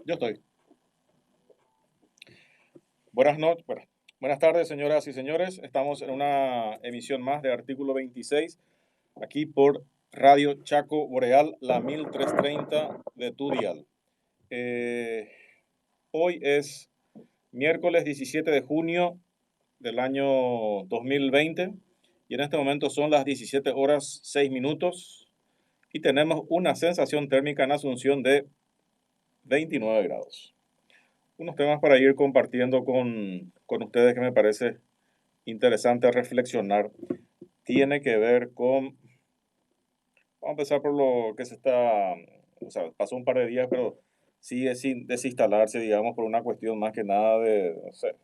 Yo estoy. Buenas tardes, señoras y señores. Estamos en una emisión más de Artículo 26, aquí por Radio Chaco Boreal, la 1330 de tu dial. Hoy es miércoles 17 de junio del año 2020 y en este momento son las 17 horas 6 minutos y tenemos una sensación térmica en Asunción de 29 grados. Unos temas para ir compartiendo con ustedes que me parece interesante reflexionar. Tiene que ver con, vamos a empezar por lo que pasó un par de días, pero sigue sin desinstalarse, digamos, por una cuestión más que nada de, no sé,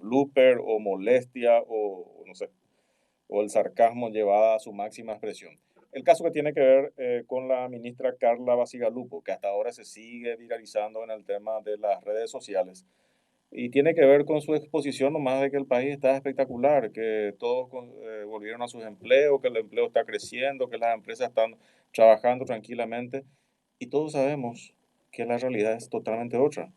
blooper o molestia o no sé, o el sarcasmo llevada a su máxima expresión. El caso que tiene que ver con la ministra Carla Basigalupo, que hasta ahora se sigue viralizando en el tema de las redes sociales. Y tiene que ver con su exposición nomás de que el país está espectacular, que todos volvieron a sus empleos, que el empleo está creciendo, que las empresas están trabajando tranquilamente. Y todos sabemos que la realidad es totalmente otra.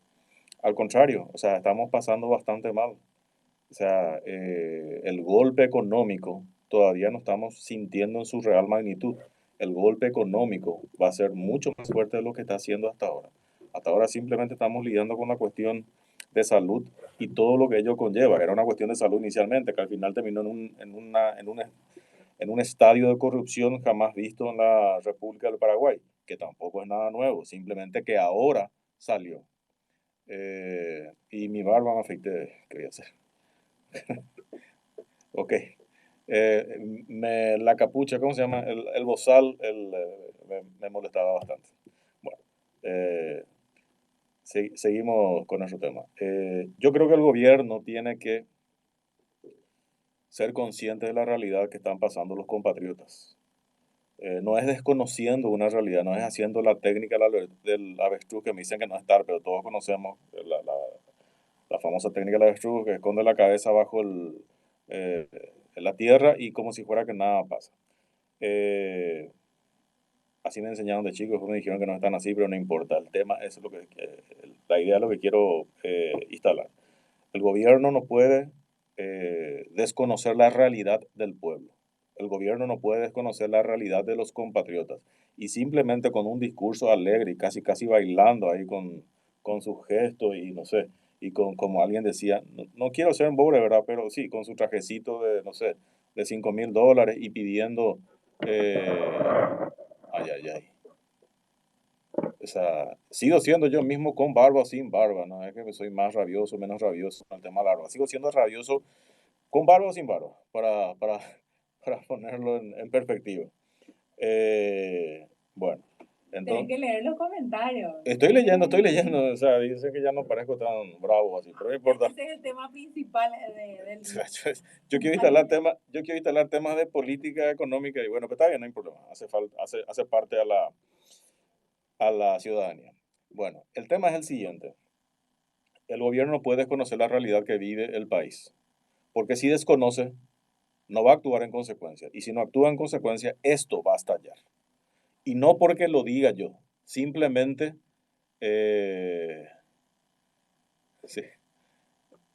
Al contrario, o sea, estamos pasando bastante mal. O sea, el golpe económico todavía no estamos sintiendo en su real magnitud. El golpe económico va a ser mucho más fuerte de lo que está haciendo hasta ahora. Hasta ahora simplemente estamos lidiando con la cuestión de salud y todo lo que ello conlleva. Era una cuestión de salud inicialmente, que al final terminó en un estadio de corrupción jamás visto en la República del Paraguay, que tampoco es nada nuevo, simplemente que ahora salió. Y mi barba me afeité, ¿qué voy a hacer? Ok. La capucha, ¿cómo se llama? El bozal me molestaba bastante. Bueno, eh, seguimos con nuestro tema. Yo creo que el gobierno tiene que ser consciente de la realidad que están pasando los compatriotas. No es desconociendo una realidad, no es haciendo la técnica del avestruz, que me dicen que no es estar, pero todos conocemos la famosa técnica del avestruz, que esconde la cabeza bajo eh, la tierra y como si fuera que nada pasa. Eh, Así me enseñaron de chicos, me dijeron que no están así, pero no importa. El tema es la idea es lo que quiero instalar. El gobierno no puede desconocer la realidad del pueblo. El gobierno no puede desconocer la realidad de los compatriotas. Y simplemente con un discurso alegre y casi bailando ahí con sus gestos y no sé, y como alguien decía, no quiero ser pobre, ¿verdad? Pero sí, con su trajecito de, no sé, de $5,000 y pidiendo, ay. O sea, sigo siendo yo mismo con barba o sin barba, no es que soy más rabioso, menos rabioso con el tema de la barba. Sigo siendo rabioso con barba o sin barba, para ponerlo en perspectiva. Bueno, Tenés entonces, que leer los comentarios. estoy leyendo, o sea, dice que ya no parezco tan bravo así, pero no importa. Ese es el tema principal del O sea, día. yo quiero instalar temas de política económica y bueno, pero está bien, no hay problema, hace parte a la ciudadanía. Bueno, el tema es el siguiente. El gobierno no puede desconocer la realidad que vive el país, porque si desconoce, no va a actuar en consecuencia. Y si no actúa en consecuencia, esto va a estallar. Y no porque lo diga yo, simplemente, eh, sí,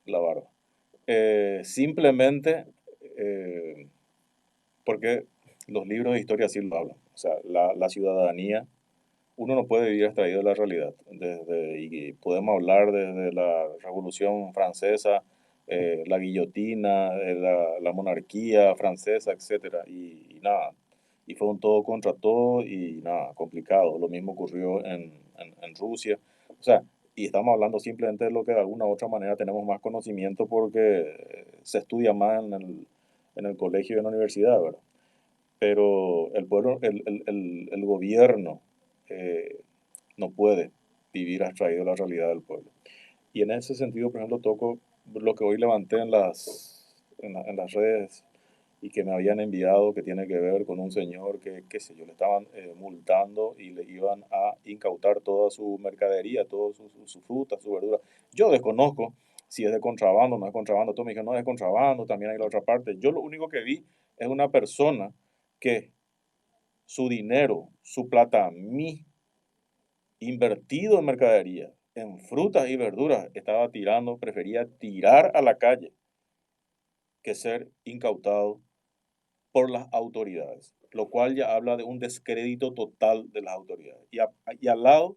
la barba. Simplemente porque los libros de historia sí lo hablan. O sea, la ciudadanía, uno no puede vivir extraído de la realidad. Y podemos hablar desde la Revolución Francesa, la guillotina, la monarquía francesa, etcétera, y nada. Y fue un todo contra todo y nada, complicado. Lo mismo ocurrió en Rusia. O sea, y estamos hablando simplemente de lo que de alguna u otra manera tenemos más conocimiento porque se estudia más en el colegio y en la universidad, ¿verdad? Pero el pueblo, el gobierno eh, no puede vivir abstraído de la realidad del pueblo. Y en ese sentido, por ejemplo, toco lo que hoy levanté en las redes y que me habían enviado, que tiene que ver con un señor que, qué sé yo, le estaban multando y le iban a incautar toda su mercadería, toda su fruta, su verdura. Yo desconozco si es de contrabando o no es contrabando. Todos me dijeron, no es contrabando, también hay la otra parte. Yo lo único que vi es una persona que su dinero, su plata, mi invertido en mercadería, en frutas y verduras estaba tirando, prefería tirar a la calle que ser incautado por las autoridades, lo cual ya habla de un descrédito total de las autoridades. Y al lado,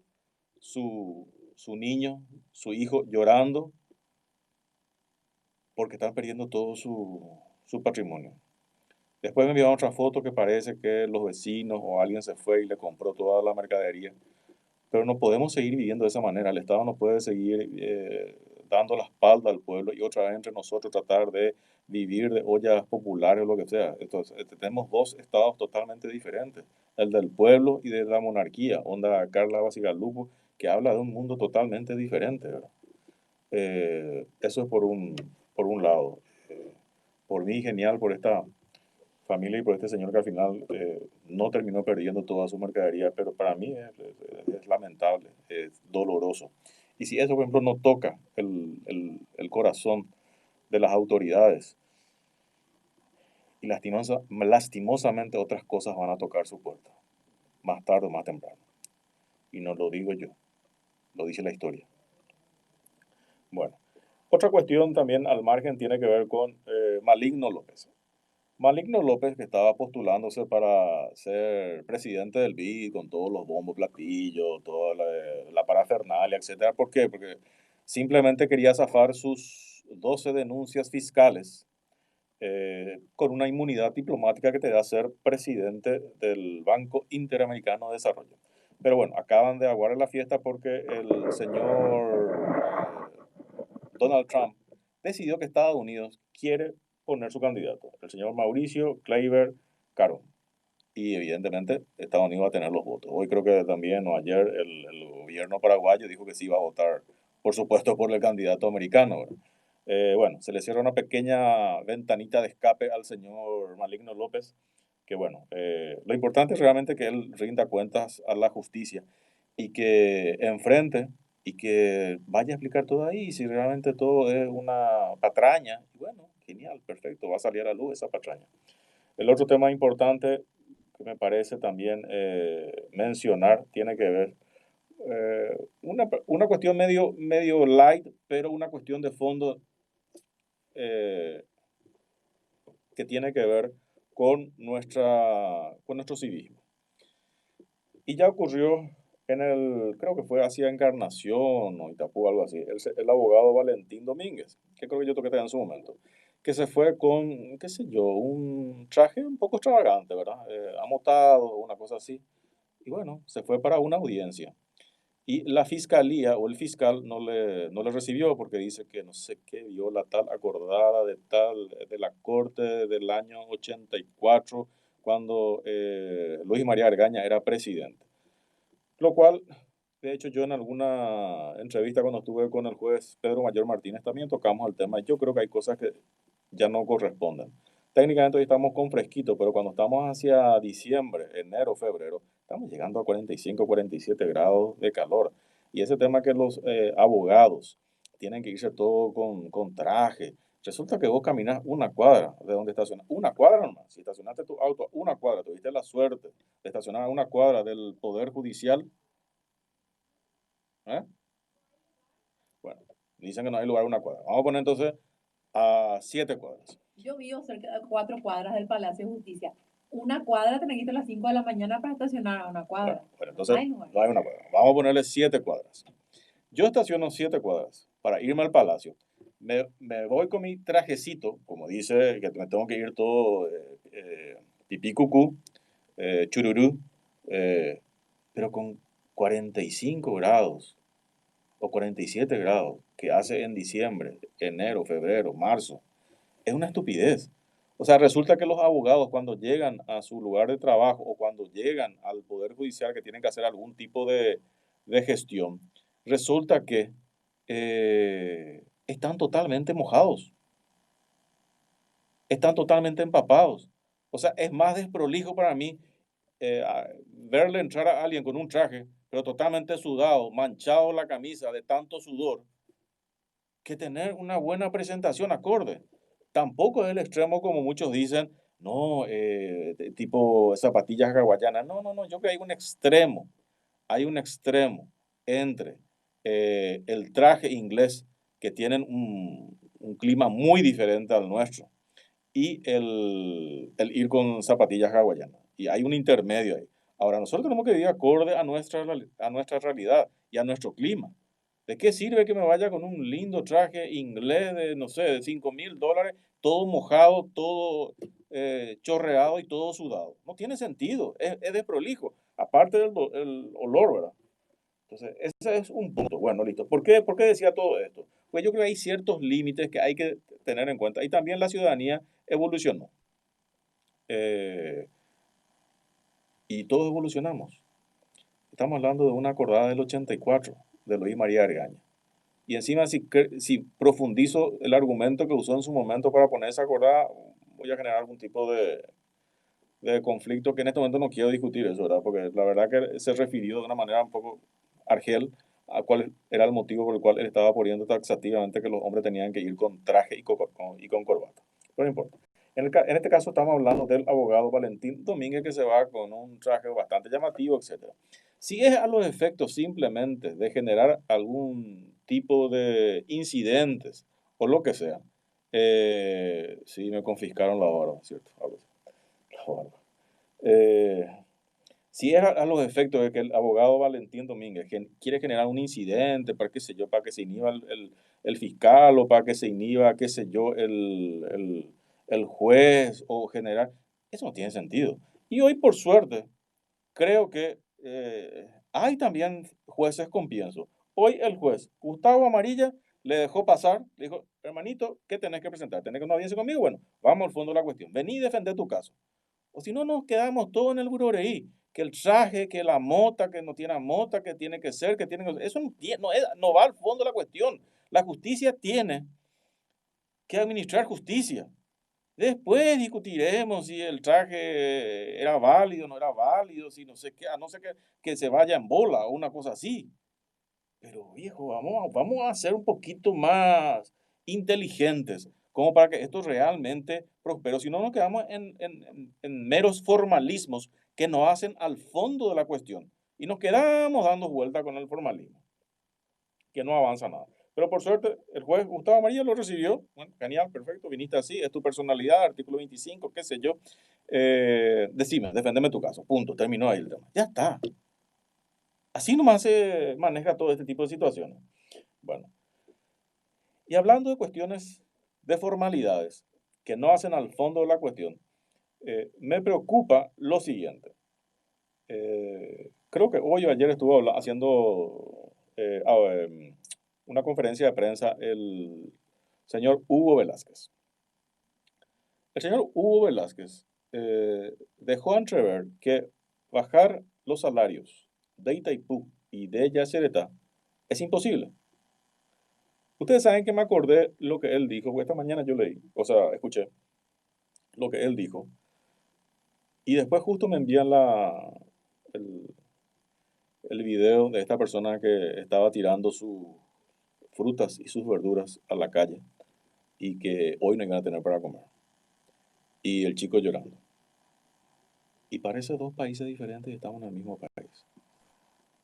su niño, su hijo llorando porque están perdiendo todo su patrimonio. Después me enviaron otra foto que parece que los vecinos o alguien se fue y le compró toda la mercadería. Pero no podemos seguir viviendo de esa manera. El Estado no puede seguir dando la espalda al pueblo y otra vez entre nosotros tratar de vivir de ollas populares o lo que sea. Entonces, tenemos dos estados totalmente diferentes, el del pueblo y de la monarquía. Onda Carla Basigalupo, que habla de un mundo totalmente diferente, ¿verdad? Eso es por un lado. Eh, por mí, genial por esta familia y por este señor que al final no terminó perdiendo toda su mercadería, pero para mí es lamentable, es doloroso. Y si eso, por ejemplo, no toca el corazón de las autoridades, y lastimosamente otras cosas van a tocar su puerta, más tarde o más temprano. Y no lo digo yo, lo dice la historia. Bueno, otra cuestión también al margen tiene que ver con Maligno López. Maligno López, que estaba postulándose para ser presidente del BID con todos los bombos, platillos, toda la parafernalia, etcétera. ¿Por qué? Porque simplemente quería zafar sus 12 denuncias fiscales con una inmunidad diplomática que te da ser presidente del Banco Interamericano de Desarrollo. Pero bueno, acaban de aguardar la fiesta porque el señor Donald Trump decidió que Estados Unidos quiere poner su candidato, el señor Mauricio Kleiber Caro. Y evidentemente Estados Unidos va a tener los votos. Hoy creo que también, o ayer, el gobierno paraguayo dijo que sí iba a votar, por supuesto, por el candidato americano, ¿verdad? Bueno, se le cierra una pequeña ventanita de escape al señor Maligno López, que bueno, lo importante es realmente que él rinda cuentas a la justicia y que enfrente y que vaya a explicar todo ahí, si realmente todo es una patraña, y bueno, genial, perfecto, va a salir a la luz esa patraña. El otro tema importante que me parece también mencionar tiene que ver una cuestión medio light, pero una cuestión de fondo eh, que tiene que ver con nuestro civismo. Y ya ocurrió creo que fue hacia Encarnación o Itapú, algo así, el abogado Valentín Domínguez, que creo que yo toqué en su momento, que se fue con, qué sé yo, un traje un poco extravagante, ¿verdad? Amotado, una cosa así. Y bueno, se fue para una audiencia. Y la fiscalía o el fiscal no le recibió porque dice que no sé qué vio la tal acordada de la corte del año 84 cuando Luis María Argaña era presidente. Lo cual, de hecho, yo en alguna entrevista cuando estuve con el juez Pedro Mayor Martínez también tocamos el tema. Yo creo que hay cosas que ya no corresponden. Técnicamente hoy estamos con fresquito, pero cuando estamos hacia diciembre, enero, febrero, estamos llegando a 45, 47 grados de calor. Y ese tema que los abogados tienen que irse todo con traje. Resulta que vos caminas una cuadra de donde estacionas, una cuadra nomás. Si estacionaste tu auto una cuadra, tuviste la suerte de estacionar a una cuadra del Poder Judicial, ¿eh? Bueno, dicen que no hay lugar a una cuadra. Vamos a poner entonces a 7 cuadras. Yo vivo cerca de 4 cuadras del Palacio de Justicia. Una cuadra tenés que ir a las 5 de la mañana para estacionar a una cuadra. Bueno, No entonces hay lugar. no hay una cuadra. Vamos a ponerle 7 cuadras. Yo estaciono 7 cuadras para irme al palacio. Me voy con mi trajecito, como dice, que me tengo que ir todo pipí cucú, chururú, eh, pero con 45 grados o 47 grados que hace en diciembre, enero, febrero, marzo. Es una estupidez. O sea, resulta que los abogados cuando llegan a su lugar de trabajo o cuando llegan al Poder Judicial que tienen que hacer algún tipo de gestión, resulta que están totalmente mojados, están totalmente empapados. O sea, es más desprolijo para mí verle entrar a alguien con un traje, pero totalmente sudado, manchado la camisa de tanto sudor, que tener una buena presentación acorde. Tampoco es el extremo como muchos dicen, no, tipo zapatillas hawaianas. No, no, no, yo creo que hay un extremo entre el traje inglés, que tienen un clima muy diferente al nuestro, y el ir con zapatillas hawaianas. Y hay un intermedio ahí. Ahora, nosotros tenemos que vivir acorde a nuestra realidad y a nuestro clima. ¿De qué sirve que me vaya con un lindo traje inglés de, no sé, de $5,000, todo mojado, todo chorreado y todo sudado? No tiene sentido, es desprolijo. Aparte el olor, ¿verdad? Entonces, ese es un punto. Bueno, listo. ¿Por qué decía todo esto? Pues yo creo que hay ciertos límites que hay que tener en cuenta. Y también la ciudadanía evolucionó. Eh, y todos evolucionamos. Estamos hablando de una acordada del 84, de Luis María Argaña. Y encima, si profundizo el argumento que usó en su momento para poner esa acordada, voy a generar algún tipo de conflicto que en este momento no quiero discutir eso, ¿verdad? Porque la verdad que se refirió de una manera un poco argel a cuál era el motivo por el cual él estaba poniendo taxativamente que los hombres tenían que ir con traje y con corbata. Pero no importa. En este caso estamos hablando del abogado Valentín Domínguez, que se va con un traje bastante llamativo, etcétera. Si es a los efectos simplemente de generar algún tipo de incidentes o lo que sea, sí me confiscaron la barba, ¿cierto? Algo así. La barba. Eh, si es a los efectos de que el abogado Valentín Domínguez quiere generar un incidente para, qué sé yo, para que se inhiba el fiscal o para que se inhiba, qué sé yo, el juez o generar, eso no tiene sentido. Y hoy, por suerte, creo que hay también jueces con pienso. Hoy el juez Gustavo Amarilla le dejó pasar, le dijo, hermanito, ¿qué tenés que presentar? ¿Tenés que una audiencia conmigo? Bueno, vamos al fondo de la cuestión. Vení y defender tu caso. O si no, nos quedamos todos en el buroreí. Que el traje, que la mota, que no tiene mota, que tiene que ser, que tiene que... Eso no va al fondo de la cuestión. La justicia tiene que administrar justicia. Después discutiremos si el traje era válido o no era válido, si no sé qué, a no ser que se vaya en bola o una cosa así. Pero viejo, vamos a ser un poquito más inteligentes, como para que esto realmente prospere. Si no, nos quedamos en meros formalismos que no hacen al fondo de la cuestión. Y nos quedamos dando vuelta con el formalismo, que no avanza nada. Pero por suerte, el juez Gustavo Amarilla lo recibió. Bueno, genial, perfecto, viniste así, es tu personalidad, artículo 25, qué sé yo. Decime, defendeme tu caso, punto, terminó ahí el tema. Ya está. Así nomás se maneja todo este tipo de situaciones. Bueno, y hablando de cuestiones de formalidades que no hacen al fondo de la cuestión, me preocupa lo siguiente. Creo que hoy o ayer estuvo haciendo una conferencia de prensa el señor Hugo Velázquez. El señor Hugo Velázquez dejó entrever que bajar los salarios de Itaipú y de Yacyretá es imposible. Ustedes saben que me acordé lo que él dijo, porque esta mañana yo leí, o sea, escuché lo que él dijo, y después justo me envían el, el video de esta persona que estaba tirando sus frutas y sus verduras a la calle y que hoy no iban a tener para comer. Y el chico llorando. Y parece dos países diferentes y estamos en el mismo país.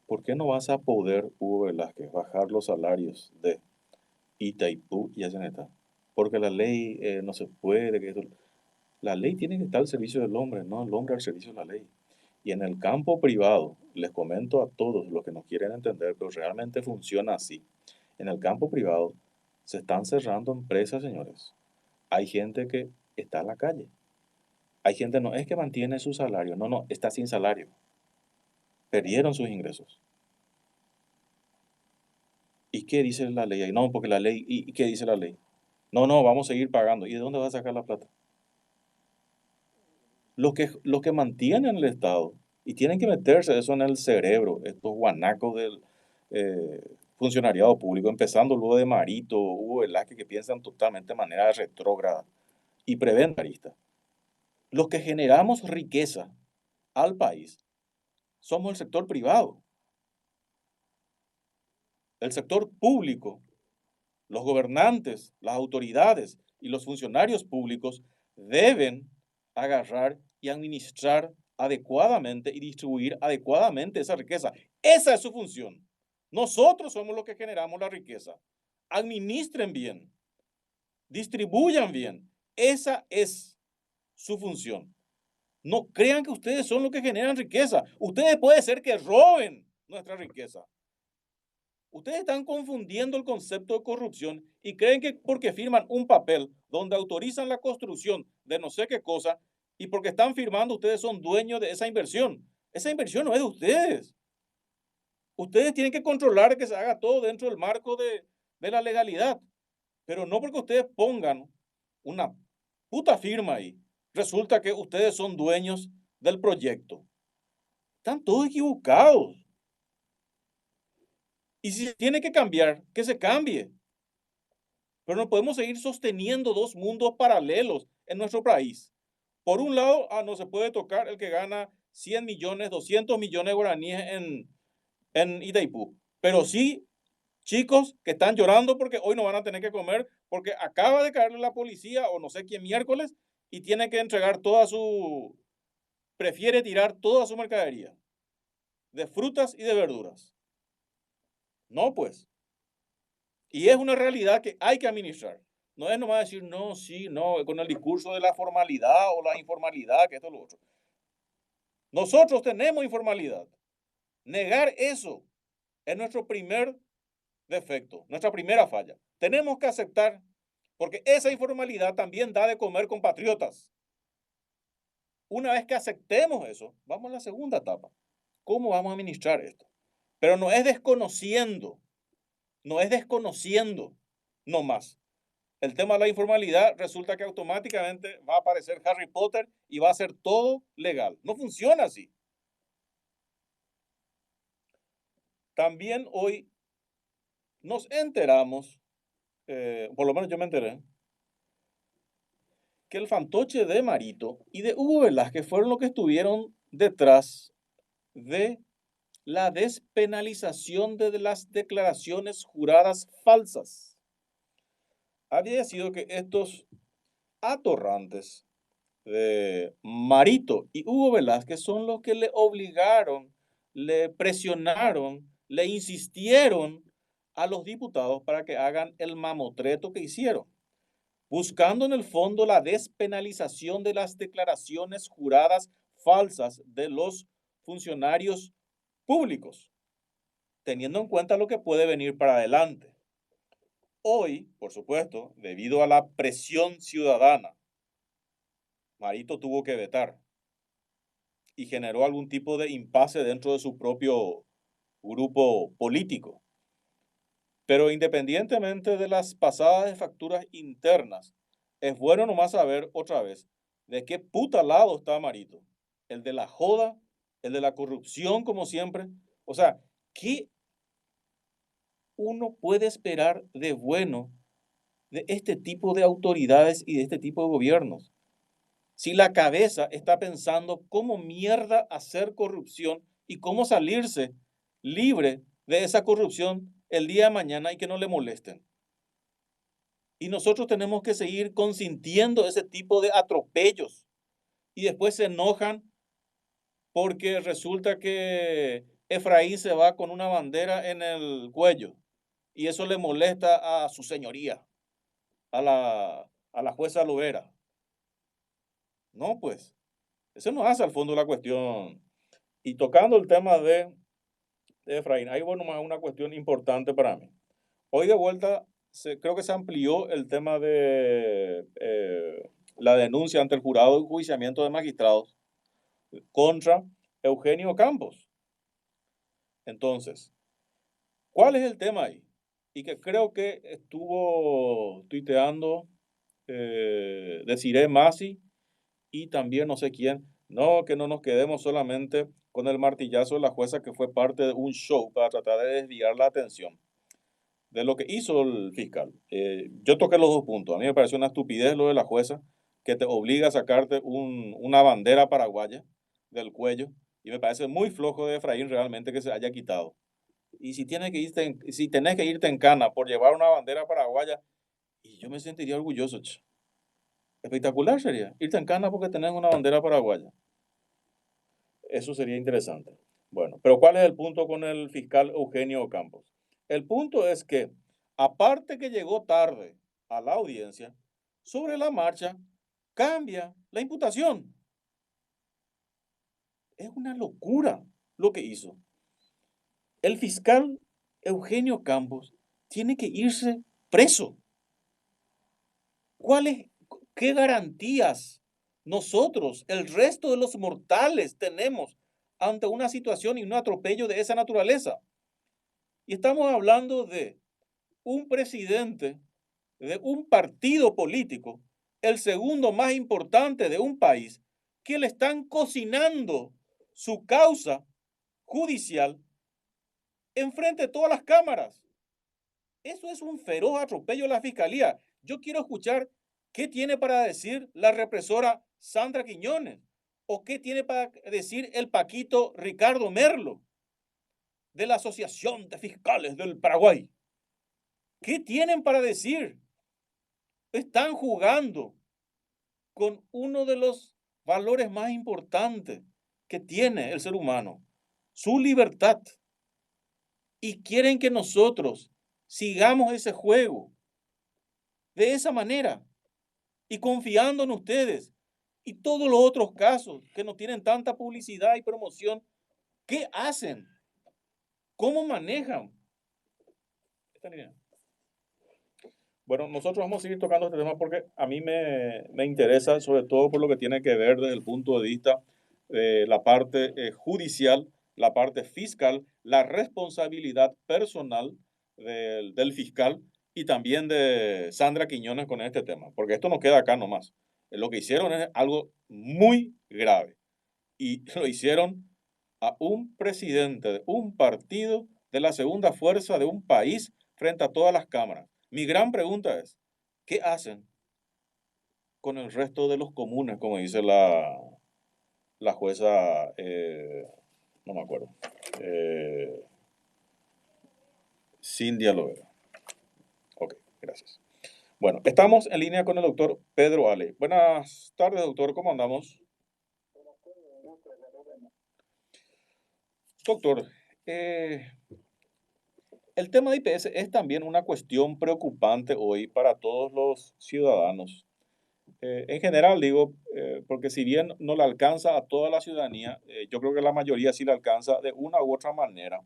¿Por qué no vas a poder, Hugo Velázquez, bajar los salarios de Itaipú y Ayaneta? Porque la ley no se puede, la ley tiene que estar al servicio del hombre, no el hombre al servicio de la ley. Y en el campo privado, les comento a todos los que no quieren entender, pero realmente funciona así. En el campo privado se están cerrando empresas, señores. Hay gente que está en la calle. Hay gente no es que mantiene su salario, no, está sin salario. Perdieron sus ingresos. ¿Y qué dice la ley ahí? No, porque la ley, ¿y qué dice la ley? No, vamos a seguir pagando. ¿Y de dónde va a sacar la plata? Los que mantienen el Estado y tienen que meterse eso en el cerebro, estos guanacos del funcionariado público, empezando luego de Marito, Hugo Velázquez, que piensan totalmente de manera retrógrada y preventarista. Los que generamos riqueza al país somos el sector privado. El sector público, los gobernantes, las autoridades y los funcionarios públicos deben agarrar y administrar adecuadamente y distribuir adecuadamente esa riqueza. Esa es su función. Nosotros somos los que generamos la riqueza. Administren bien, distribuyan bien. Esa es su función. No crean que ustedes son los que generan riqueza. Ustedes puede ser que roben nuestra riqueza. Ustedes están confundiendo el concepto de corrupción y creen que porque firman un papel donde autorizan la construcción de no sé qué cosa y porque están firmando ustedes son dueños de esa inversión. Esa inversión no es de ustedes. Ustedes tienen que controlar que se haga todo dentro del marco de la legalidad, pero no porque ustedes pongan una puta firma ahí. Resulta que ustedes son dueños del proyecto. Están todos equivocados. Y si tiene que cambiar, que se cambie. Pero no podemos seguir sosteniendo dos mundos paralelos en nuestro país. Por un lado, no se puede tocar el que gana 100 millones, 200 millones de guaraníes en Itaipú. Pero sí, chicos que están llorando porque hoy no van a tener que comer porque acaba de caerle la policía o no sé quién miércoles y tiene que entregar prefiere tirar toda su mercadería de frutas y de verduras. No, pues. Y es una realidad que hay que administrar. No es nomás decir, no, sí, no, con el discurso de la formalidad o la informalidad, que esto es lo otro. Nosotros tenemos informalidad. Negar eso es nuestro primer defecto, nuestra primera falla. Tenemos que aceptar, porque esa informalidad también da de comer compatriotas. Una vez que aceptemos eso, vamos a la segunda etapa. ¿Cómo vamos a administrar esto? Pero no es desconociendo, no más. El tema de la informalidad resulta que automáticamente va a aparecer Harry Potter y va a ser todo legal. No funciona así. También hoy nos enteramos, por lo menos yo me enteré, que el fantoche de Marito y de Hugo Velázquez fueron los que estuvieron detrás de la despenalización de las declaraciones juradas falsas. Había sido que estos atorrantes de Marito y Hugo Velázquez son los que le obligaron, le presionaron, le insistieron a los diputados para que hagan el mamotreto que hicieron, buscando en el fondo la despenalización de las declaraciones juradas falsas de los funcionarios públicos, teniendo en cuenta lo que puede venir para adelante. Hoy, por supuesto, debido a la presión ciudadana, Marito tuvo que vetar y generó algún tipo de impasse dentro de su propio grupo político. Pero independientemente de las pasadas de facturas internas, es bueno nomás saber otra vez de qué puta lado está Marito. El de la joda, el de la corrupción como siempre. O sea, ¿qué uno puede esperar de bueno de este tipo de autoridades y de este tipo de gobiernos? Si la cabeza está pensando cómo mierda hacer corrupción y cómo salirse libre de esa corrupción el día de mañana y que no le molesten. Y nosotros tenemos que seguir consintiendo ese tipo de atropellos. Y después se enojan porque resulta que Efraín se va con una bandera en el cuello. Y eso le molesta a su señoría, a la jueza Lovera. No, pues, eso no hace al fondo la cuestión. Y tocando el tema de Efraín, hay bueno, más una cuestión importante para mí. Hoy de vuelta, creo que se amplió el tema de la denuncia ante el jurado de enjuiciamiento de magistrados contra Eugenio Campos. Entonces, ¿cuál es el tema ahí? Y que creo que estuvo tuiteando Desiree Masi y también no sé quién. No, que no nos quedemos solamente con el martillazo de la jueza que fue parte de un show para tratar de desviar la atención de lo que hizo el fiscal. Yo toqué los dos puntos. A mí me pareció una estupidez lo de la jueza que te obliga a sacarte una bandera paraguaya del cuello y me parece muy flojo de Efraín realmente que se haya quitado. Y si tenés que irte en cana por llevar una bandera paraguaya, y yo me sentiría orgulloso. Espectacular sería irte en cana porque tenés una bandera paraguaya. Eso sería interesante. Bueno, pero ¿cuál es el punto con el fiscal Eugenio Campos? El punto es que, aparte que llegó tarde a la audiencia, sobre la marcha cambia la imputación. Es una locura lo que hizo. El fiscal Eugenio Campos tiene que irse preso. ¿Cuáles, qué garantías nosotros, el resto de los mortales, tenemos ante una situación y un atropello de esa naturaleza? Y estamos hablando de un presidente de un partido político, el segundo más importante de un país, que le están cocinando su causa judicial enfrente de todas las cámaras. Eso es un feroz atropello a la fiscalía. Yo quiero escuchar qué tiene para decir la represora Sandra Quiñones o qué tiene para decir el Paquito Ricardo Merlo de la Asociación de Fiscales del Paraguay. ¿Qué tienen para decir? Están jugando con uno de los valores más importantes que tiene el ser humano, su libertad. Y quieren que nosotros sigamos ese juego de esa manera y confiando en ustedes. Y todos los otros casos que no tienen tanta publicidad y promoción, ¿qué hacen? ¿Cómo manejan? Bueno, nosotros vamos a seguir tocando este tema porque a mí me interesa, sobre todo por lo que tiene que ver desde el punto de vista de la parte judicial, la parte fiscal, la responsabilidad personal del fiscal y también de Sandra Quiñones con este tema, porque esto no queda acá nomás. Lo que hicieron es algo muy grave y lo hicieron a un presidente de un partido de la segunda fuerza de un país frente a todas las cámaras. Mi gran pregunta es, ¿qué hacen con el resto de los comunes, como dice la jueza, no me acuerdo, eh, Cindy Lovera? Ok, gracias. Bueno, estamos en línea con el doctor Pedro Ale. Buenas tardes, doctor, ¿cómo andamos? Doctor, el tema de IPS es también una cuestión preocupante hoy para todos los ciudadanos. En general, digo, porque si bien no le alcanza a toda la ciudadanía, yo creo que la mayoría sí le alcanza de una u otra manera,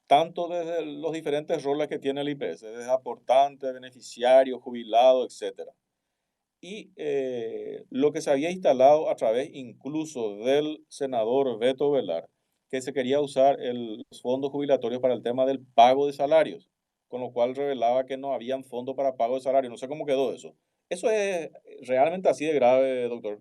tanto desde los diferentes roles que tiene el IPS, desde aportante, beneficiario, jubilado, etcétera. Y lo que se había instalado a través incluso del senador Beto Velar, que se quería usar los fondos jubilatorios para el tema del pago de salarios, con lo cual revelaba que no habían fondos para pago de salarios. No sé cómo quedó eso. ¿Eso es realmente así de grave, doctor?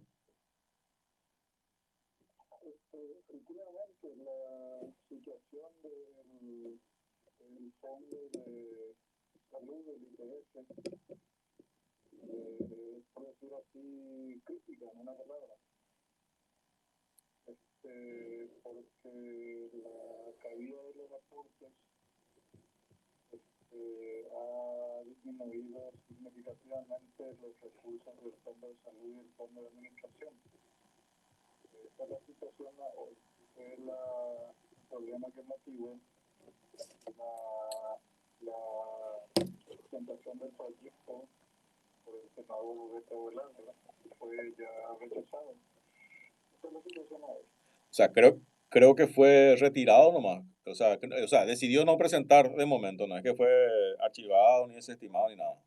O sea, creo que fue retirado nomás. O sea, decidió no presentar de momento, no es que fue archivado, ni desestimado, ni nada.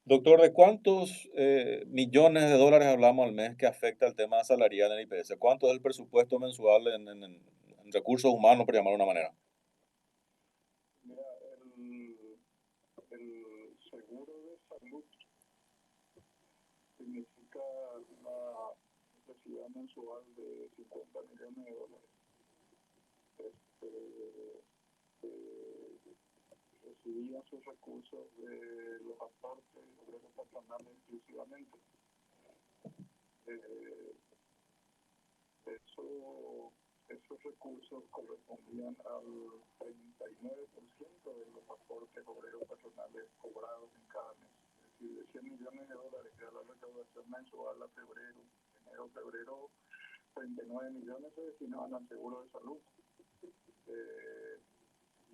Doctor, ¿de cuántos millones de dólares hablamos al mes que afecta el tema salarial en el IPS? ¿Cuánto es el presupuesto mensual en recursos humanos, por llamarlo de una manera? y de 100 millones de dólares, que era la recaudación mensual a febrero, febrero, 39 millones se destinaban al seguro de salud.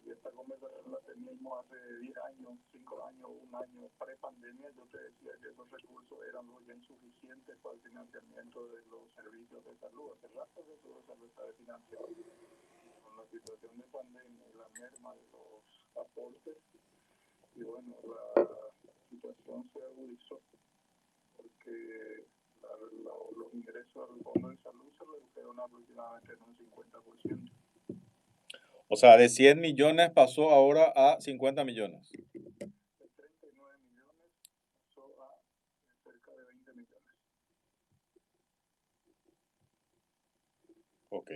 Y esta conversación la teníamos hace 10 años, 5 años, un año pre-pandemia. Yo te decía que esos recursos eran muy insuficientes para el financiamiento de los servicios de salud. Hace rato el seguro de salud está desfinanciado. Con la situación de pandemia y la merma de los aportes, y bueno, la situación se agudizó porque los ingresos al fondo de salud se redujeron aproximadamente en un 50%. O sea, de 100 millones pasó ahora a 50 millones. De 39 millones pasó a cerca de 20 millones. Ok.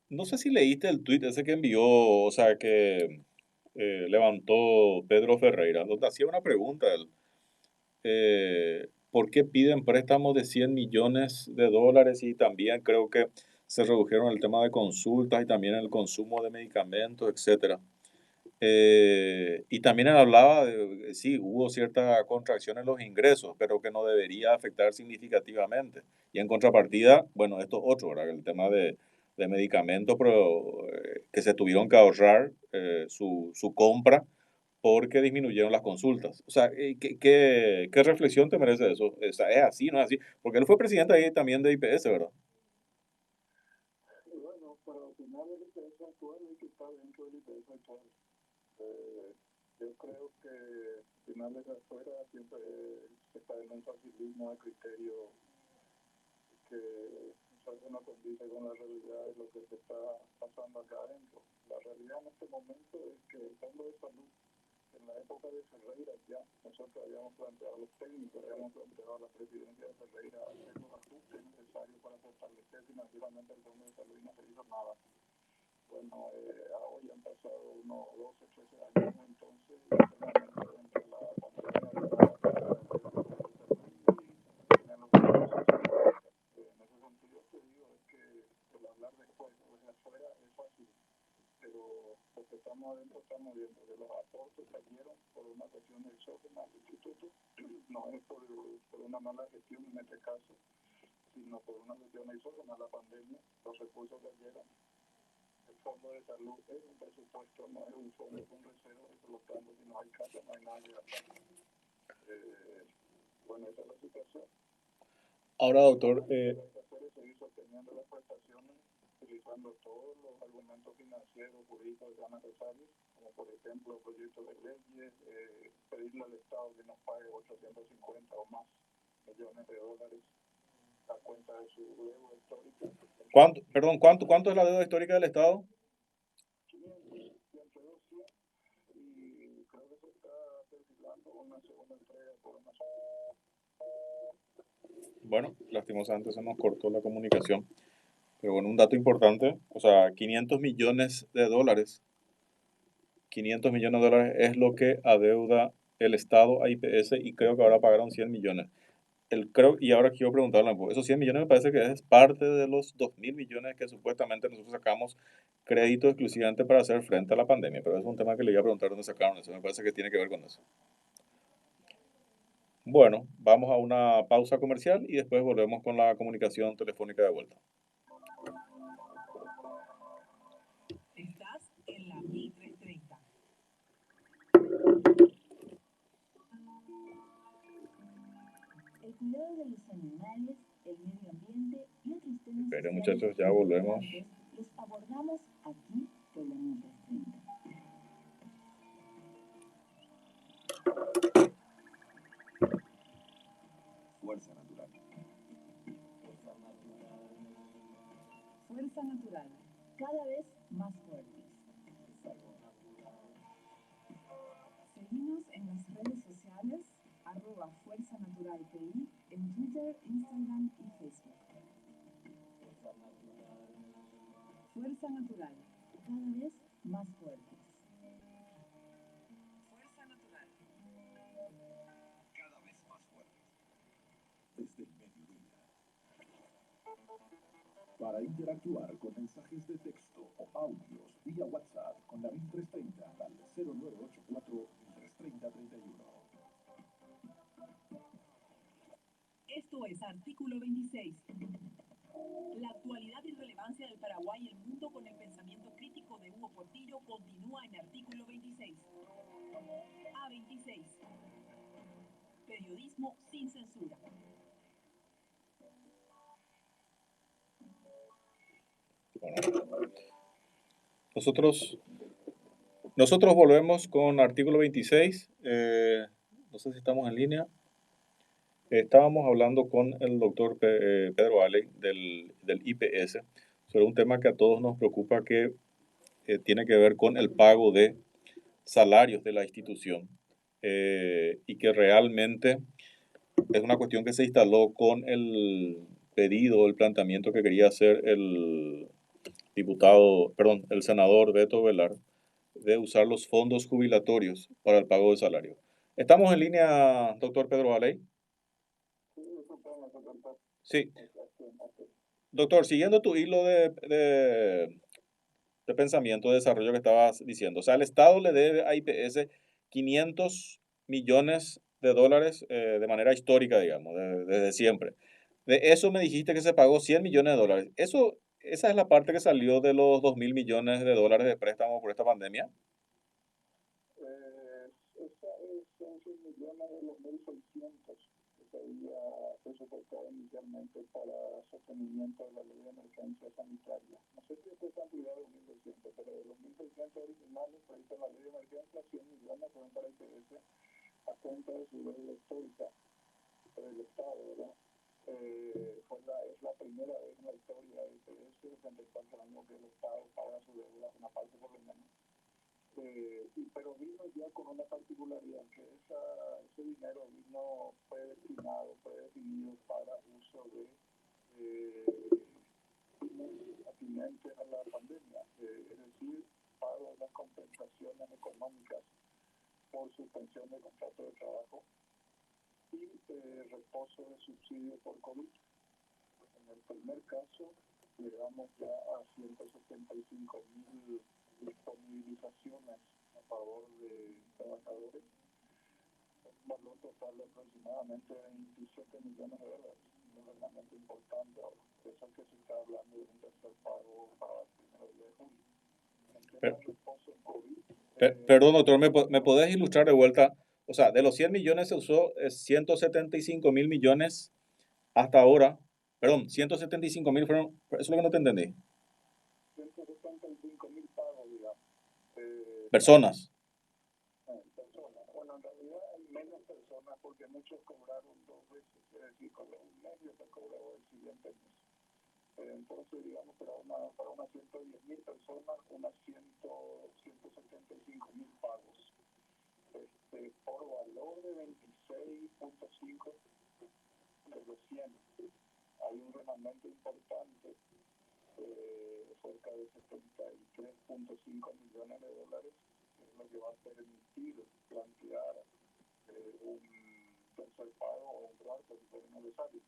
No sé si leíste el tuit ese que envió, o sea, que levantó Pedro Ferreira, donde hacía una pregunta. ¿Por qué piden préstamos de 100 millones de dólares? Y también creo que se redujeron el tema de consultas y también el consumo de medicamentos, etcétera. Y también él hablaba de, sí, hubo cierta contracción en los ingresos, pero que no debería afectar significativamente. Y en contrapartida, bueno, esto otro, ¿verdad? El tema de medicamentos, pero que se tuvieron que ahorrar su compra porque disminuyeron las consultas. O sea, ¿qué reflexión te merece eso? O sea, ¿es así, no es así? Porque él fue presidente ahí también de IPS, ¿verdad? Y bueno, pero al final el IPS actual es que está dentro del IPS actual. Yo creo que al final desde afuera siempre se está en un facilismo de criterio que no condice con la realidad de lo que se está pasando acá adentro. La realidad en este momento es que el fondo de salud, en la época de Ferreira ya nosotros habíamos planteado, los técnicos habíamos planteado a la presidencia de Ferreira hacer los ajustes necesarios para fortalecer financieramente el fondo de salud y no se hizo nada. Bueno, hoy han pasado unos 12, 13 años, entonces solamente entre la pandemia y la en ese sentido te digo es que el hablar después desde afuera es fácil, pero lo que estamos adentro estamos viendo que los aportes cayeron por una cuestión de exógena al instituto, no es por una mala gestión en este caso, sino por una cuestión exógena a la pandemia, los recursos cayeron. El fondo de salud es un presupuesto, no es un fondo con reserva, y por lo tanto si no hay caja no hay nada que gastar. Bueno, esa es la situación. Ahora, doctor, seguir sosteniendo las prestaciones utilizando todos los argumentos financieros, jurídicos que sean necesarios, como por ejemplo proyectos de leyes, pedirle al Estado que nos pague 850 o más millones de dólares a cuenta de su deuda histórica. ¿Cuánto es la deuda histórica del Estado? 500, entre 200, y creo que se está perfilando una segunda entrega por una segunda. Bueno, lastimosamente se nos cortó la comunicación. Pero bueno, un dato importante, o sea, 500 millones de dólares. 500 millones de dólares es lo que adeuda el Estado a IPS y creo que ahora pagaron 100 millones. Y ahora quiero preguntarle, pues, esos 100 millones me parece que es parte de los 2.000 millones que supuestamente nosotros sacamos crédito exclusivamente para hacer frente a la pandemia, pero es un tema que le iba a preguntar dónde sacaron eso, me parece que tiene que ver con eso. Bueno, vamos a una pausa comercial y después volvemos con la comunicación telefónica de vuelta. Estás en la 1330. El cuidado de los animales, el medio ambiente y otros temas Pero sociales muchachos, ya volvemos. los abordamos aquí por la 1330. Fuerza Natural. Fuerza Natural, cada vez más fuertes. Seguimos en las redes sociales, @Fuerza Natural PI, en Twitter, Instagram y Facebook. Fuerza Natural, cada vez más fuertes. Fuerza Natural. Cada vez más fuertes. Desde el mediodía. Para interactuar con mensajes de texto o audios vía WhatsApp con la 1330 al 0984 330 31. Esto es Artículo 26. La actualidad y relevancia del Paraguay y el mundo con el pensamiento crítico de Hugo Portillo continúa en Artículo 26. A26. Periodismo sin censura. Bueno, nosotros volvemos con artículo 26. No sé si estamos en línea. Estábamos hablando con el doctor Pedro Ale del IPS sobre un tema que a todos nos preocupa, que tiene que ver con el pago de salarios de la institución, y que realmente es una cuestión que se instaló con el pedido, el planteamiento que quería hacer el senador Beto Velar, de usar los fondos jubilatorios para el pago de salario. ¿Estamos en línea, doctor Pedro Aley? Sí. Doctor, siguiendo tu hilo de pensamiento, de desarrollo que estabas diciendo, o sea, el Estado le debe a IPS 500 millones de dólares de manera histórica, digamos, desde siempre. De eso me dijiste que se pagó 100 millones de dólares. ¿Esa es la parte que salió de los 2.000 millones de dólares de préstamo por esta pandemia? Esa son 100 millones de los 1.600 que se había presupuestado inicialmente para sostenimiento de la ley de emergencia sanitaria. No sé si esta cantidad de 1.600, pero de los 1.600 originales previstos en la ley de emergencia, 100 millones fueron para IPS a cuenta de su deuda histórica del Estado, ¿verdad? Es la primera vez en la historia de IPS, 64 años, que el Estado paga su deuda, una parte por lo menos. Pero vino ya con una particularidad, que ese dinero fue definido para uso de fines atinentes a la pandemia, es decir, pago de las compensaciones económicas por suspensión de contrato de trabajo y reposo de subsidio por COVID. En el primer caso, llegamos ya a 175.000 disponibilizaciones a favor de trabajadores, un valor total de aproximadamente 27 millones de dólares, un realmente importante ahora. Por eso es que se está hablando de un tercer pago para el 1 de julio. Perdón, doctor, ¿me podés ilustrar de vuelta? O sea, de los 100 millones se usó 175.000 millones hasta ahora. Perdón, 175.000 fueron, eso es lo que no te entendí. 175.000 pagos, digamos. Personas. Bueno, en realidad hay menos personas porque muchos cobraron 2 veces, es decir, cobró un mes y otro cobró el siguiente mes. Entonces, digamos, para unas 110.000 personas, unas 175.000 pagos. Por valor de 26.5 de los 100. Hay un remanente importante, cerca de 73.5 millones de dólares, que es lo que va a permitir plantear un tercer pago o un cuarto si fuera necesario.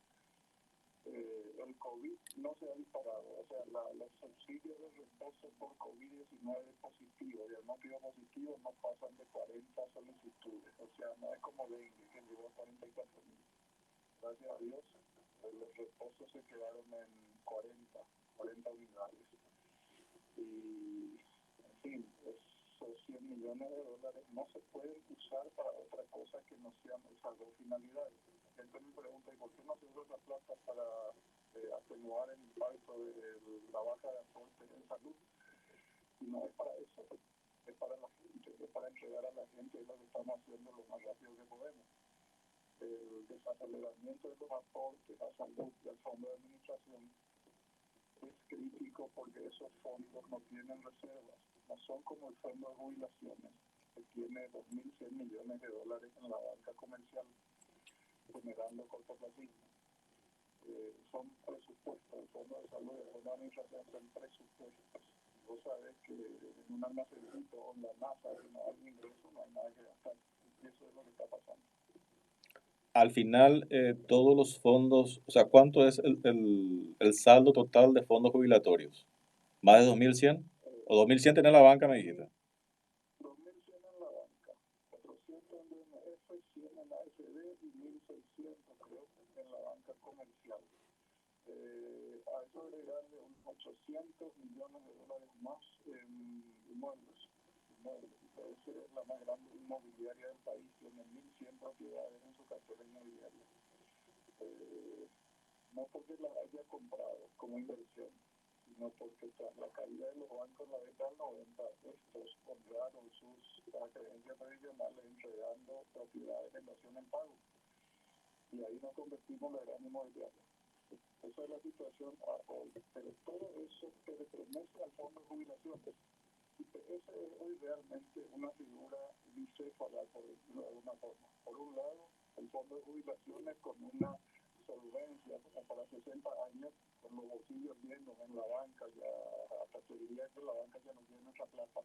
El COVID no se ha disparado, o sea, los subsidios de reposo por COVID-19 positivos, diagnóstico positivo, no pasan de 40 solicitudes, o sea, no es como dengue, que llegó a 44.000. Gracias a Dios, los reposos se quedaron en 40 unidades. Y, en fin, esos 100 millones de dólares no se pueden usar para otra cosa que no sean esas dos finalidades. Entonces me pregunta, ¿y por qué no se usa la plata para atenuar el impacto de la baja de aportes en salud? Y no es para eso, es para la gente, es para entregar a la gente, es lo que estamos haciendo lo más rápido que podemos. El desaceleramiento de los aportes a salud y al fondo de administración es crítico porque esos fondos no tienen reservas, no son como el fondo de jubilaciones, que tiene 2.100 millones de dólares en la banca comercial, generando cortoplacismo. Son presupuestos, el fondo de salud y el fondo de administración son presupuestos. Vos sabés que en un almacencito o en la NASA, que no hay ingreso, no hay nada que gastar. Eso es lo que está pasando. Al final, todos los fondos, o sea, ¿cuánto es el saldo total de fondos jubilatorios? ¿Más de 2.100? ¿O 2.100 tenés en la banca, me dijiste? 2.100 en la banca, 400 en DNF, 100 en AFD y 1.600 creo en la banca A eso agregarle unos 800 millones de dólares más en inmuebles. IPS es la más grande inmobiliaria del país, tiene 1.100 propiedades en su cartera inmobiliaria. No porque la haya comprado como inversión, sino porque tras la caída de los bancos la década del 90, estos honraron sus creencias tradicionales entregando propiedades de inversión en pago. Y ahí nos convertimos en la gran inmobiliaria. Esa es la situación hoy. Pero todo eso pertenece al fondo de jubilaciones. IPS es hoy realmente una figura bicéfala, por decirlo de alguna forma. Por un lado, el fondo de jubilaciones con una solvencia como para 60 años, con los bolsillos llenos en la banca, ya hasta te diría que la banca ya no tiene nuestra plata,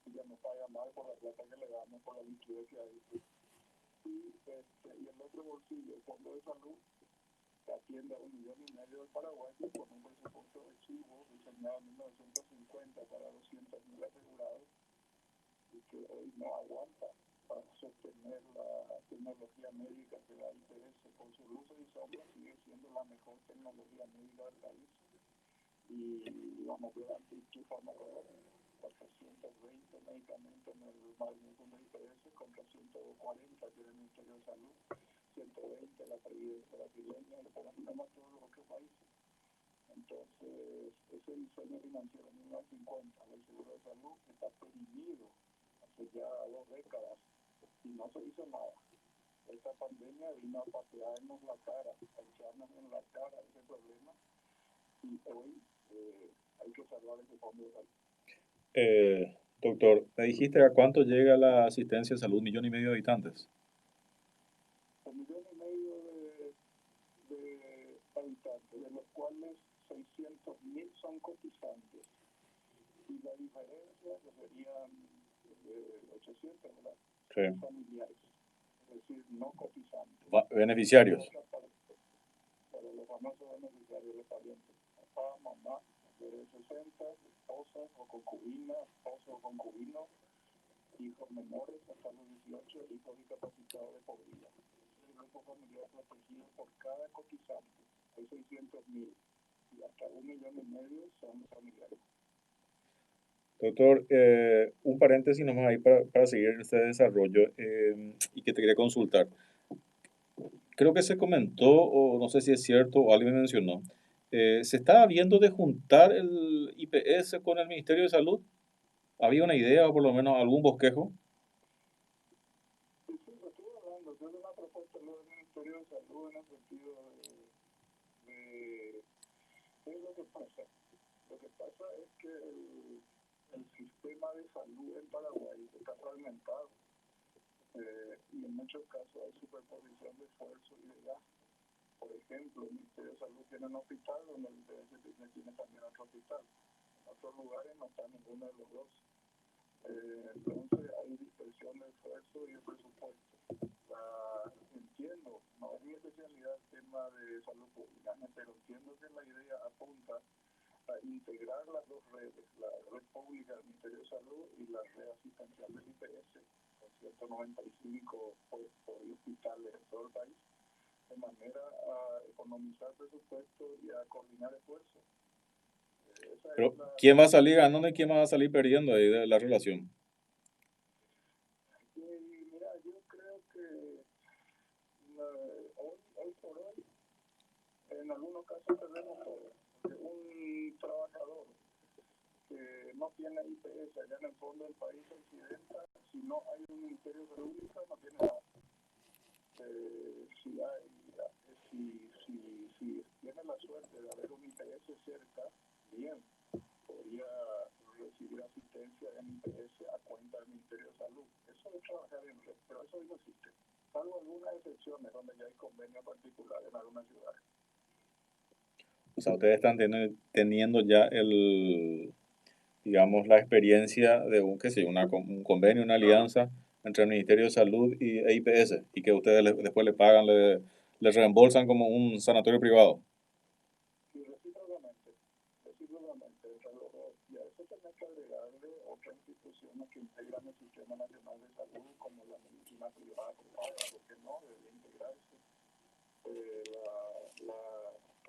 y ya no paga mal por la plata que le damos, por la liquidez que hay. Y el otro bolsillo, el fondo de salud, que atiende a 1,5 millones de paraguayos con un presupuesto exiguo diseñado en 1950 para 200.000 asegurados y que hoy no aguanta para sostener la tecnología médica que da IPS. Con sus luces y sombras sigue siendo la mejor tecnología médica del país. Y vamos a ver anti farmacológico, 420 medicamentos en el magnesio de IPS contra 140 que el Ministerio de Salud, 120 la previdencia brasileña, y por así nomás todos los otros países. Entonces, ese diseño financiero de 1950 del seguro de salud está perdido hace ya 2 décadas y no se hizo nada. Esta pandemia vino a patearnos la cara, a echarnos en la cara ese problema, y hoy hay que salvar ese fondo de salud. Doctor, me dijiste a cuánto llega la asistencia de salud, 1,5 millones de habitantes. 1,5 millones de habitantes, de los cuales 600.000 son cotizantes. Y la diferencia que serían 800, ¿verdad? Sí. Familiares, es decir, no cotizantes. Beneficiarios. Para los famosos beneficiarios de parientes. Papá, mamá, de 60, esposas o concubinas, esposos o concubinos, hijos menores hasta los 18, hijos discapacitados de pobreza. Es el grupo familiar protegido por cada cotizante, de 600.000 y hasta 1,5 millones son familiares. Doctor, un paréntesis nomás ahí para seguir este desarrollo y que te quería consultar. Creo que se comentó, o no sé si es cierto, o alguien me mencionó, ¿se estaba viendo de juntar el IPS con el Ministerio de Salud? ¿Había una idea o por lo menos algún bosquejo? Sí, estoy hablando, yo de una propuesta del Ministerio de Salud en el sentido de ¿qué es lo que pasa? Lo que pasa es que el sistema de salud en Paraguay está fragmentado y en muchos casos hay superposición de esfuerzo y de gasto. Por ejemplo, el Ministerio de Salud tiene un hospital donde el IPS tiene también otro hospital. En otros lugares no está ninguno de los dos. Entonces hay dispersión de esfuerzo y de presupuesto. Entiendo, no es mi especialidad el tema de salud pública, pero entiendo que la idea apunta a integrar las dos redes, la red pública del Ministerio de Salud y la red asistencial del IPS, con 195 hospitales en todo el país, de manera a economizar presupuesto y a coordinar esfuerzos. Pero, ¿quién va a salir ganando y quién va a salir perdiendo ahí de la relación? Mira, yo creo que hoy por hoy, en algunos casos perdemos todo. Porque un trabajador que no tiene IPS allá en el fondo del país occidental, si no hay un Ministerio de Salud, no tiene nada. Si tiene la suerte de haber un IPS cerca, bien, podría recibir asistencia en IPS a cuenta del Ministerio de Salud. Eso es trabajar en red, pero eso no existe. Salvo algunas excepciones donde ya hay convenio particular en algunas ciudades. O sea, ustedes están teniendo ya digamos, la experiencia de un convenio, una alianza entre el Ministerio de Salud y IPS y que ustedes después le pagan, le reembolsan como un sanatorio privado. Sí, recíprocamente, entre los dos. Y a eso tenés que agregarle otras instituciones que integran el Sistema Nacional de Salud, como la medicina privada, porque no, debe integrarse.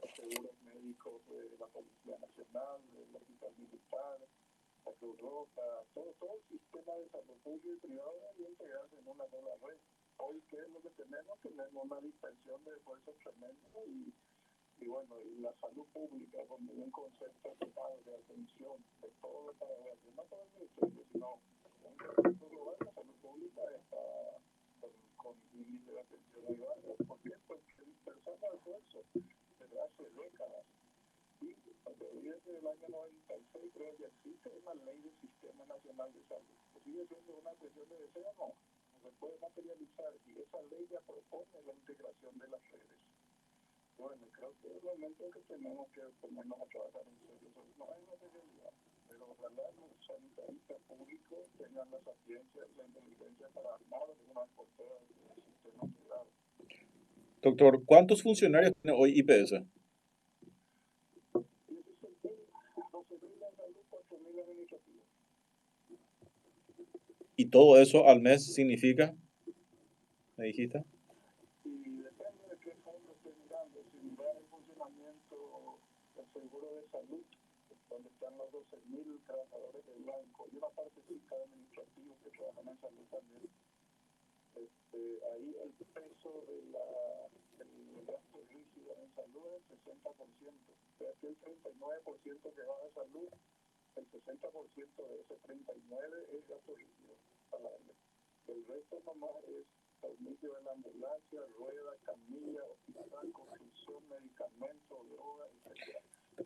los seguros médicos de la Policía Nacional, del Hospital Militar, la Cruz Roja, todo el sistema de salud público y privado debe integrarse en una sola red. Hoy, ¿qué es lo que tenemos? Tenemos una dispersión de esfuerzos tremendo y bueno, y la salud pública como un concepto total de atención de todo el Paraguay, no solo el ministerio, sino un concepto global. La salud pública está con índice de atención elevado. ¿Por qué? Porque dispersamos esfuerzos desde hace décadas. Y desde el año 96 creo que existe una ley del Sistema Nacional de Salud. Sigue siendo una cuestión de deseo, no se puede materializar, y esa ley ya propone la integración de las redes. Bueno, creo que es el momento en que tenemos que ponernos a trabajar en serio. No hay una realidad, pero ojalá los sanitaristas públicos tengan la sapiencia y la inteligencia para armar una portera del sistema integrado. Doctor, ¿cuántos funcionarios tiene hoy IPS? 12.000 en salud, 4.000 administrativos. ¿Y todo eso al mes significa? ¿Me dijiste? Y depende de qué fondo esté mirando. Si mirar el funcionamiento del seguro de salud, donde están los 12.000 trabajadores del banco y una parte chica de administrativos que trabajan en salud también, ahí el peso del gasto rígido en salud es el 60%. O sea, que el 39% que va de salud, el 60% de ese 39% es gasto rígido salario. El resto nomás es servicio de la ambulancia, rueda, camilla, hospital, construcción, medicamentos, drogas, etc.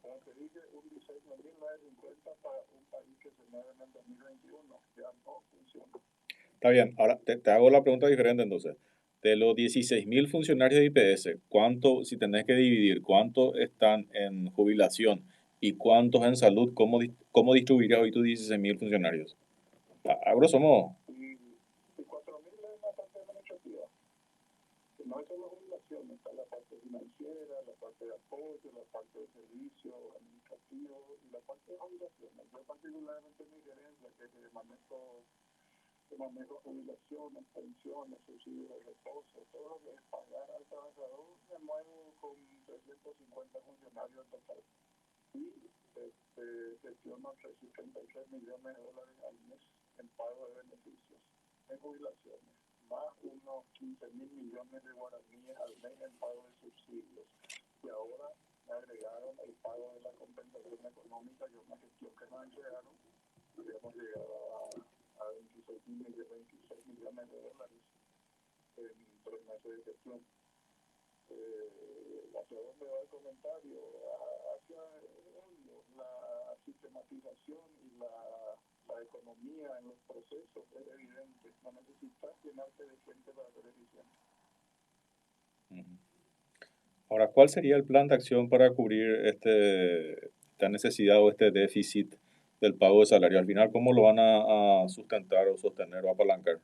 Como te dije, un diseño 1950 para un país que se mueve en el 2021 ya no funciona. Está bien, ahora te hago la pregunta diferente entonces. De los 16.000 funcionarios de IPS, ¿cuánto, si tenés que dividir, cuántos están en jubilación y cuántos en salud? ¿Cómo distribuirías hoy tus 16.000 funcionarios? A grosso modo. Y 4.000 es la parte administrativa. No es solo jubilación, está la parte financiera, la parte de apoyo, la parte de servicio administrativo y la parte de jubilaciones. Yo particularmente mi gerencia, que es de manejo jubilaciones, pensiones, subsidios de reposo, todo lo que es pagar al trabajador, me muevo con 350 funcionarios en total. Y gestiono 33 millones de dólares al mes en pago de beneficios, en jubilaciones, más unos 15.000 millones de guaraníes al mes en pago de subsidios. Y ahora me agregaron el pago de la compensación económica, que es una gestión que nos entregaron, y hemos llegado a 26 millones de dólares en 3 meses de gestión. ¿Hacia dónde va el comentario? Hacia la sistematización y la economía en los procesos es evidente. No necesitas llenarte de gente para ser eficiente. Ahora, ¿cuál sería el plan de acción para cubrir esta necesidad o este déficit del pago de salario? Al final, ¿cómo lo van a sustentar o sostener o apalancar?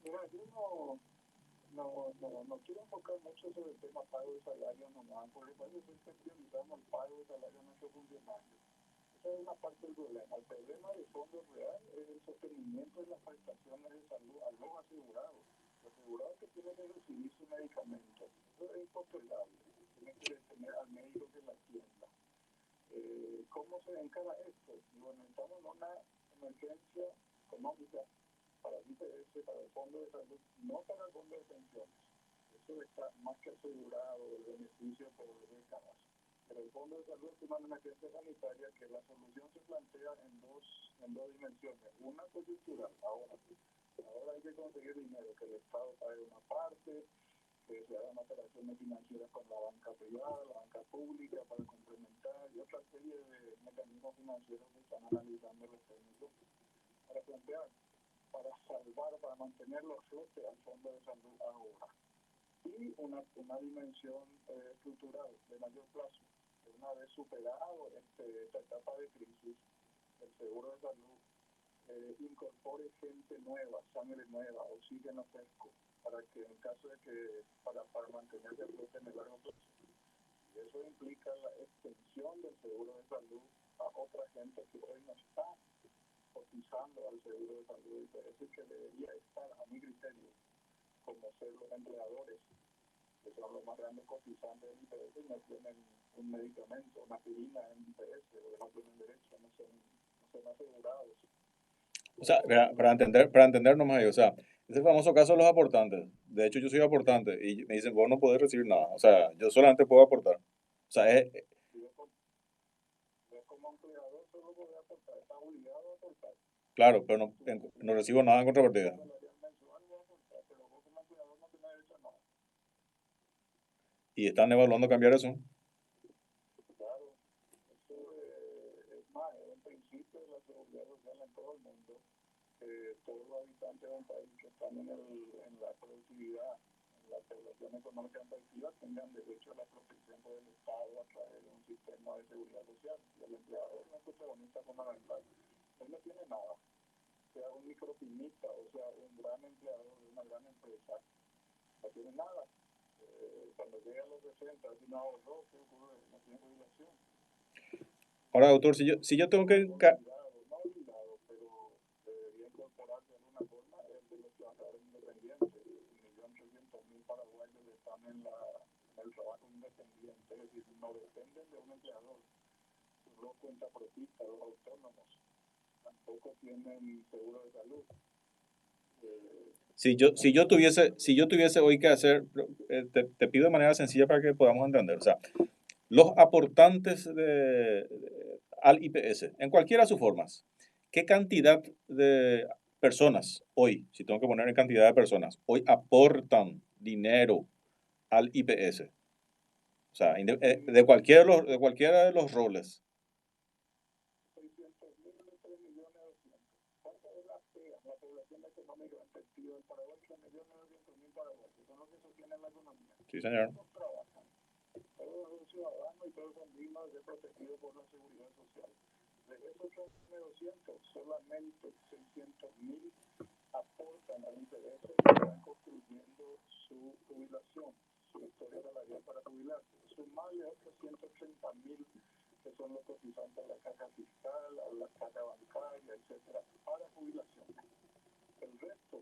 Mira, yo no quiero enfocar mucho sobre el tema pago de salario nomás, porque parece que priorizamos el pago de salario a nuestros funcionarios. Esa es una parte del problema. El problema de fondo real es el sostenimiento de las prestaciones de salud a los asegurados. Los asegurados que tienen que recibir su medicamento. Eso es impostergable. Tienen que tener al médico que la atienda. ¿Cómo se encara esto? Bueno, estamos en una emergencia económica para el IPS, para el fondo de salud, no para el fondo de pensiones. Eso está más que asegurado, el beneficio por décadas. Pero el fondo de salud es una emergencia sanitaria que la solución se plantea en dos dimensiones. Una coyuntural, ahora hay que conseguir dinero, que el Estado pague una parte, que se hagan operaciones financieras con la banca privada, la banca pública para complementar y otra serie de mecanismos financieros que están analizando los técnicos para plantear, para salvar, para mantenerlo a flote al fondo de salud ahora. Y una dimensión estructural de mayor plazo. Una vez superado esta etapa de crisis, el seguro de salud incorpore gente nueva, sangre nueva, oxígeno fresco, para que en caso de que, para mantenerse a flote en el largo plazo. Y eso implica la extensión del seguro de salud a otra gente que hoy no está cotizando al seguro de salud, y por eso es que debería estar, a mi criterio, como ser los empleadores que son los más grandes cotizantes del IPS y no tienen un medicamento, una aspirina en IPS, o no tienen derecho, no son asegurados. O sea, para entender nomás ahí, o sea, ese famoso caso de los aportantes. De hecho, yo soy aportante y me dicen, vos no podés recibir nada. O sea, yo solamente puedo aportar. O sea, Yo como empleador solo voy a aportar, está obligado a aportar. claro, pero no recibo nada en contrapartida. Salarial mensual voy a aportar, pero vos como empleador no tenés derecho a nada. Y están evaluando cambiar eso. Claro, eso es más, es un principio de la seguridad social en todo el mundo. Todos los habitantes de un país que están en la productividad, en la población económicamente activa, tengan derecho a la protección del Estado a través de un sistema de seguridad social. Y el empleador no es protagonista fundamental. Él no tiene nada. Sea un micropimista o sea un gran empleador de una gran empresa, no tiene nada. Cuando llega a los 60, si no ahorró, ¿qué ocurre? No tiene jubilación. Ahora, doctor, si yo tengo que... No olvidado, pero debería incorporarse de alguna forma el de los trabajadores independientes. 1.800.000 paraguayos están en el trabajo independiente, es decir, no dependen de un empleador. Los cuentapropistas, los autónomos, tampoco tienen seguro de salud. Si yo tuviese hoy que hacer, te pido de manera sencilla para que podamos entender. O sea, los aportantes al IPS, en cualquiera de sus formas, ¿qué cantidad de personas hoy, si tengo que poner en cantidad de personas, hoy aportan dinero al IPS? O sea, de cualquiera de los roles. 600.000 de 3.200.000. ¿Cuánto es la PEA, la población económica efectiva del Paraguay? 3.200.000 paraguayos, son los que sostienen la economía. Sí, señor. Todos trabajan, todos son ciudadanos y todos son dignos de ser protegidos por la seguridad social. De esos 3.200.000, solamente 600.000 aportan al IPS y están construyendo su jubilación, su historia salarial para jubilarse. Sumarle otros 180.000 que son los cotizantes a la caja fiscal, a la caja bancaria, etcétera, para jubilación. El resto